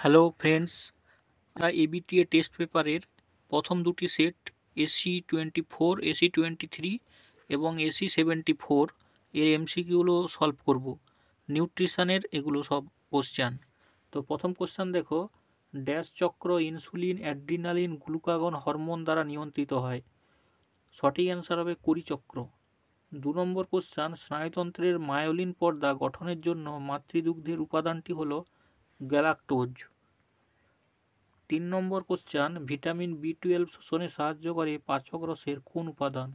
Hello friends, আমরা ABTA test পেপারের প্রথম দুটি সেট AC-24, AC-23 এবং AC-74 এর এমসিকিউগুলো সলভ করব। নিউট্রিশনের এগুলো সব কোশ্চেন। তো প্রথম কোশ্চেন দেখো, ড্যাশ চক্র ইনসুলিন, অ্যাড্রিনালিন, গ্লুকাগন হরমোন দ্বারা নিয়ন্ত্রিত হয়। সঠিক অ্যান্সার হবে কুরি চক্র। 2 নম্বর কোশ্চেন, স্নায়ুতন্ত্রের মায়োলিন পর্দা গঠনের জন্য মাতৃদুগ্ধের উপাদানটি হলো গ্যালাক্টোজ। 3 নম্বর কোশ্চেন, ভিটামিন B12 শোষণে সাহায্য করে পাচক রসের কোন উপাদান?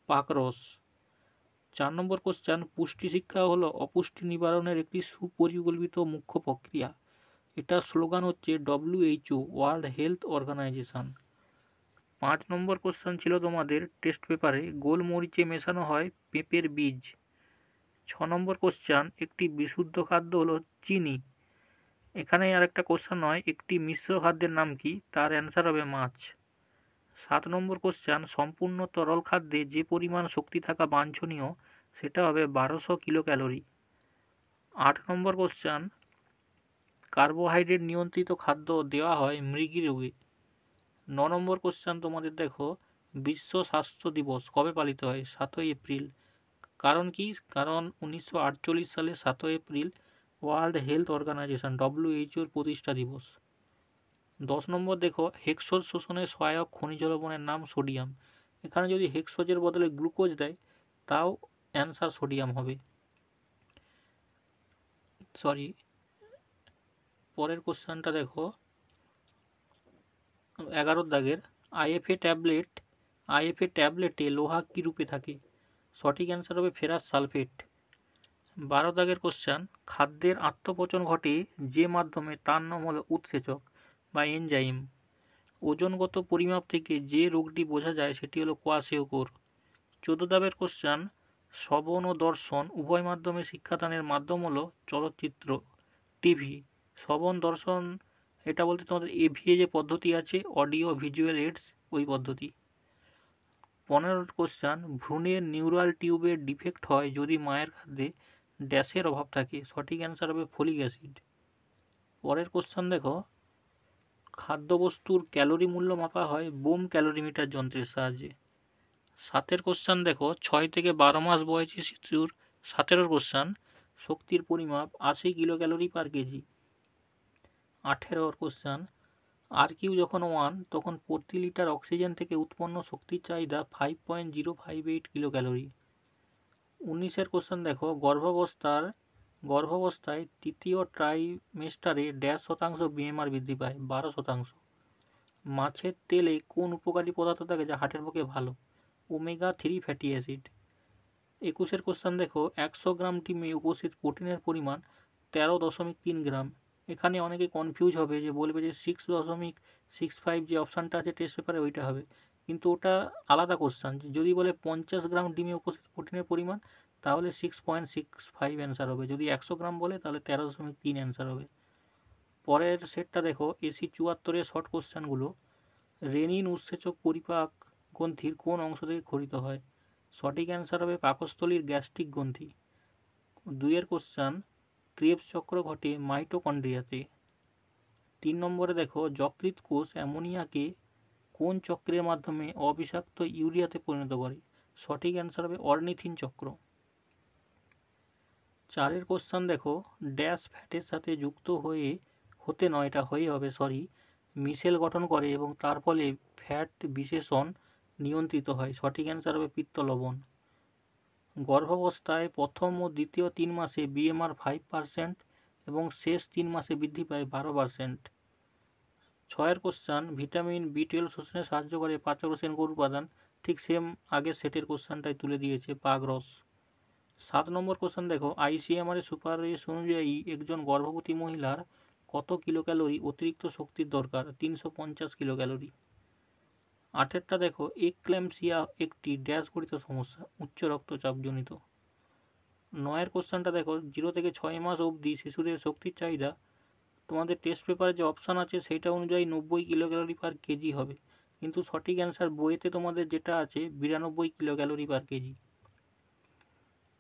পাকরস। 4 নম্বর কোশ্চেন, পুষ্টি শিক্ষা হলো অপুষ্টি নিবারণের একটি সুপরিকল্পিত মুখ্য প্রক্রিয়া। এটার স্লোগান হচ্ছে WHO, world health organization. 5 number question ছিল তোমাদের টেস্ট পেপারে, গোলমরিচে মেশানো হয় পেঁপের বীজ। 6 নম্বর কোশ্চেন, একটি বিশুদ্ধ খাদ্য হলো চিনি। এখানে আর একটা কোশ্চেন নয়, একটি মিশ্র খাদ্যের নাম কি? তার অ্যান্সার হবে মাছ। 7 নম্বর কোশ্চেন, সম্পূর্ণ তরল খাদ্যে যে পরিমাণ শক্তি থাকা বাঞ্ছনীয় সেটা হবে 1200 কিলো ক্যালোরি। 8 নম্বর কোশ্চেন, কার্বোহাইড্রেট নিয়ন্ত্রিত খাদ্য দেওয়া হয় মৃগী রোগে। 9 নম্বর কোশ্চেন তোমাদের দেখো, বিশ্ব স্বাস্থ্য দিবস কবে পালিত হয়? 7ই এপ্রিল। কারণ কি? কারণ 1948 সালে 7ই এপ্রিল ওয়ার্ল্ড হেলথ অর্গানাইজেশন WHOর প্রতিষ্ঠা দিবস। 10 নম্বর দেখো, হেক্সোজ শোষণে সহায়ক খনিজ লবণের নাম সোডিয়াম। এখানে যদি হেক্সোজের বদলে গ্লুকোজ দেয় তাও অ্যান্সার সোডিয়াম হবে। পরের কোশ্চেনটা দেখো, 11 দাগের, আইএফএ ট্যাবলেটে লোহা কী রূপে থাকে? সঠিক অ্যান্সার হবে ফেরাস সালফেট। 12 দাগের কোশ্চেন, খাদ্যের আত্মপচন ঘটে যে মাধ্যমে তার নাম হলো উৎসেচক বা এনজাইম। ওজনগত পরিমাপ থেকে যে রোগটি বোঝা যায় সেটি হলো কোয়াশিওকর। 14 দাগের কোশ্চেন, শ্রবণ ও দর্শন উভয় মাধ্যমে শিক্ষাদানের মাধ্যম হলো চলচ্চিত্র, টিভি। শ্রবণ দর্শন এটা বলতে তোমাদের এভিএ যে পদ্ধতি আছে, অডিও ভিজুয়াল এইডস, ওই পদ্ধতি। 15 কোশ্চেন, ভ্রূণের নিউরাল টিউবের ডিফেক্ট হয় যদি মায়ের খাদ্যে ড্যাশের অভাব থাকে। সঠিক অ্যান্সার হবে ফলিক অ্যাসিড। পরের কোশ্চেন দেখো, খাদ্যবস্তুর ক্যালোরি মূল্য মাপা হয় বোম ক্যালোরিমিটার যন্ত্রের সাহায্যে। 7 কোশ্চেন দেখো, 6 থেকে 12 মাস বয়সী শিশুর 17 কোশ্চেন, শক্তির পরিমাপ 80 kilo calorie per KG. 18 question, RQ যখন 1 তখন প্রতি লিটার অক্সিজেন থেকে উৎপন্ন শক্তির চাহিদা 5.058 কিলো ক্যালোরি। 19 কোশ্চেন দেখো, গর্ভাবস্থায় তৃতীয় ট্রাইমেস্টারে 1.5% BMR বৃদ্ধি পায়, 12%। মাছের তেলে কোন উপকারী পদার্থ থাকে যা হার্টের পক্ষে ভালো? Omega-3 fatty acid. 21 কোশ্চেন দেখো, 100 গ্রাম ডিমে উপস্থিত প্রোটিনের পরিমাণ 13.3 গ্রাম। এখানে অনেকে কনফিউজ হবে, যে বলবে যে 6.65 যে অপশানটা আছে টেস্ট পেপারে ওইটা হবে, কিন্তু ওটা আলাদা কোশ্চেন। যদি বলে 50 গ্রাম ডিমে উপস্থিত প্রোটিনের পরিমাণ তাহলে 6.65 অ্যান্সার হবে, যদি 100 গ্রাম বলে তাহলে 13.3 অ্যান্সার হবে। পরের সেটটা দেখো, AC-74 শর্ট কোশ্চেনগুলো, রেনিন উৎসেচক পরিপাক গ্রন্থির কোন অংশ থেকে ক্ষরিত হয়? সঠিক অ্যান্সার হবে পাকস্থলীর গ্যাস্ট্রিক গ্রন্থি। 2 কোশ্চেন, ক্রেবস চক্র ঘটে মাইটোকন্ড্রিয়াতে। 3 নম্বরে দেখো, যকৃৎ কোষ অ্যামোনিয়াকে কোন চক্রের মাধ্যমে অবিষাক্ত ইউরিয়াতে পরিণত করে? সঠিক অ্যান্সার হবে অর্নিথিন চক্র। 4 কোশ্চেন দেখো, ড্যাশ ফ্যাটের সাথে যুক্ত মিশেল গঠন করে এবং তার ফলে ফ্যাট বিশেষণ নিয়ন্ত্রিত হয়। সঠিক অ্যান্সার হবে পিত্ত লবণ। গর্ভাবস্থায় প্রথম ও দ্বিতীয় 3 মাসে BMR 5% এবং শেষ 3 মাসে বৃদ্ধি পায় 12%। 6 কোশ্চেন, ভিটামিন B12 শোষণে সাহায্য করে পাচক রসের কোন উপাদান? ঠিক সেম আগের সেটের কোশ্চেনটাই তুলে দিয়েছে, পাকরস। 7 নম্বর কোশ্চেন দেখো, ICMR এর সুপারিশ অনুযায়ী একজন গর্ভবতী মহিলার কত কিলো ক্যালোরি অতিরিক্ত শক্তির দরকার? 350 কিলো ক্যালোরি। 8টা দেখো, এক্ল্যাম্পসিয়া একটি ড্যাশ গঠিত সমস্যা, উচ্চ রক্তচাপজনিত। 9 কোশ্চেনটা দেখো, 0 থেকে 6 মাস অবধি শিশুদের শক্তির চাহিদা তোমাদের টেস্ট পেপারে যে অপশান আছে সেইটা অনুযায়ী 90 কিলো ক্যালোরি পার কেজি হবে, কিন্তু সঠিক অ্যান্সার বইয়েতে তোমাদের যেটা আছে 92 কিলো ক্যালোরি পার কেজি।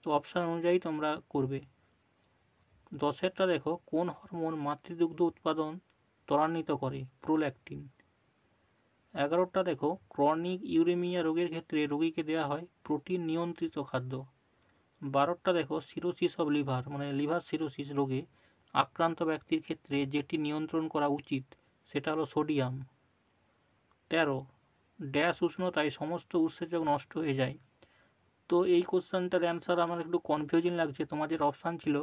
তো অপশান অনুযায়ী তোমরা করবে। 10টা দেখো, কোন হরমোন মাতৃদুগ্ধ উৎপাদন ত্বরান্বিত করে, প্রোল্যাক্টিন। 11টা দেখো, ক্রনিক ইউরেমিয়া রোগের ক্ষেত্রে রোগীকে দেওয়া হয় প্রোটিন নিয়ন্ত্রিত খাদ্য। 12টা দেখো, সিরোসিস অব লিভার মানে লিভার সিরোসিস রোগে আক্রান্ত ব্যক্তির ক্ষেত্রে যেটি নিয়ন্ত্রণ করা উচিত সেটা হলো সোডিয়াম। 13, ড্যাশ উষ্ণতায় সমস্ত উৎসেচক নষ্ট হয়ে যায়। তো এই কোশ্চেনটার অ্যান্সার আমার একটু কনফিউজিং লাগছে। তোমাদের অপশান ছিল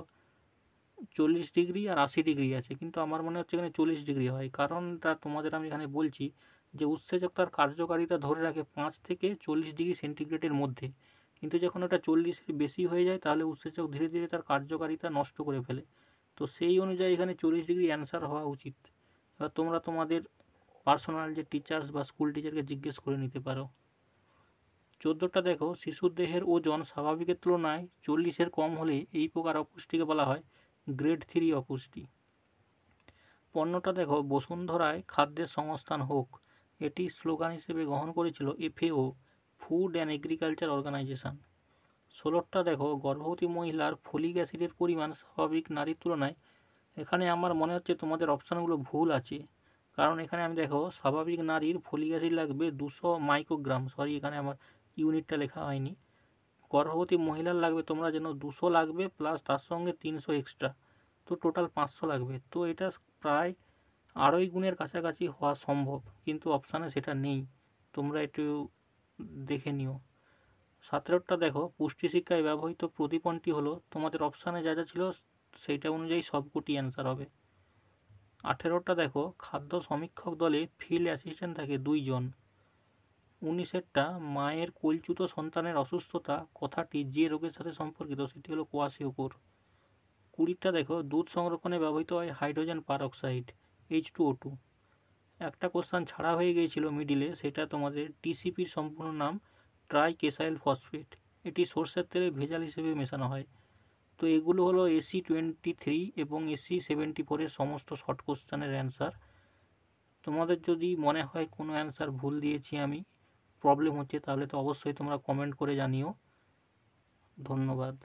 40 ডিগ্রি আর 80 ডিগ্রি আছে, কিন্তু আমার মনে হচ্ছে এখানে 40 ডিগ্রি হয়। কারণটা তোমাদের আমি এখানে বলছি যে উৎসেচক তার কার্যকারিতা ধরে রাখে 5 থেকে 40 ডিগ্রি সেন্টিগ্রেডের মধ্যে, কিন্তু যখন ওটা 40-এর বেশি হয়ে যায় তাহলে উৎসেচক ধীরে ধীরে তার কার্যকারিতা নষ্ট করে ফেলে। তো সেই অনুযায়ী এখানে 40 ডিগ্রি অ্যান্সার হওয়া উচিত। এবার তোমরা তোমাদের পার্সোনাল যে টিচার্স বা স্কুল টিচারকে জিজ্ঞেস করে নিতে পারো। 14টা দেখো, শিশুর দেহের ওজন স্বাভাবিকের তুলনায় 40-এর কম হলে এই প্রকার অপুষ্টিকে বলা হয় গ্রেড 3 অপুষ্টি। 15টা দেখো, বসুন্ধরায় খাদ্যের সংস্থান হোক, এটি স্লোগান হিসেবে গ্রহণ করেছিল FAO, food and agriculture organization. 16টা দেখো, গর্ভবতী মহিলার ফলিক অ্যাসিডের পরিমাণ স্বাভাবিক নারীর তুলনায়, এখানে আমার মনে হচ্ছে তোমাদের অপশানগুলো ভুল আছে। কারণ এখানে আমি দেখো, স্বাভাবিক নারীর ফলিক অ্যাসিড লাগবে 200 মাইক্রোগ্রাম, সরি এখানে আমার ইউনিটটা লেখা হয়নি। গর্ভবতী মহিলার লাগবে তোমরা যেন 200 লাগবে, প্লাস তার সঙ্গে 300 এক্সট্রা, তো টোটাল 500 লাগবে। তো এটা প্রায় 2.5 গুণের কাছাকাছি হওয়া সম্ভব, কিন্তু অপশানে সেটা নেই, তোমরা একটু দেখে নিও। 17টা দেখো, পুষ্টি শিক্ষায় ব্যবহৃত প্রদীপনটি হলো, তোমাদের অপশানে যা যা ছিল সেইটা অনুযায়ী সবকটি অ্যান্সার হবে। 18টা দেখো, খাদ্য সমীক্ষক দলে ফিল্ড অ্যাসিস্ট্যান্ট থাকে 2 জন। 19এরটা, মায়ের কোলচ্যুত সন্তানের অসুস্থতা কথাটি যে রোগের সাথে সম্পর্কিত সেটি হলো কোয়াশিওকোর। 20টা দেখো, দুধ সংরক্ষণে ব্যবহৃত হয় হাইড্রোজেন পারঅক্সাইড H2O2। একটা কোশ্চান ছাড়া হয়ে গিয়েছিল মিডিলে, সেটা তোমাদের TCPর সম্পূর্ণ নাম ট্রাইকেসাইল ফসফেট, এটি সর্ষের তেলে ভেজাল হিসেবে মেশানো হয়। তো এগুলো হলো AC23 এবং AC74-এর সমস্ত শর্ট কোশ্চানের অ্যান্সার। তোমাদের যদি মনে হয় কোনো অ্যান্সার ভুল দিয়েছি আমি, প্রবলেম হচ্ছে, তাহলে তো অবশ্যই তোমরা কমেন্ট করে জানিও। ধন্যবাদ।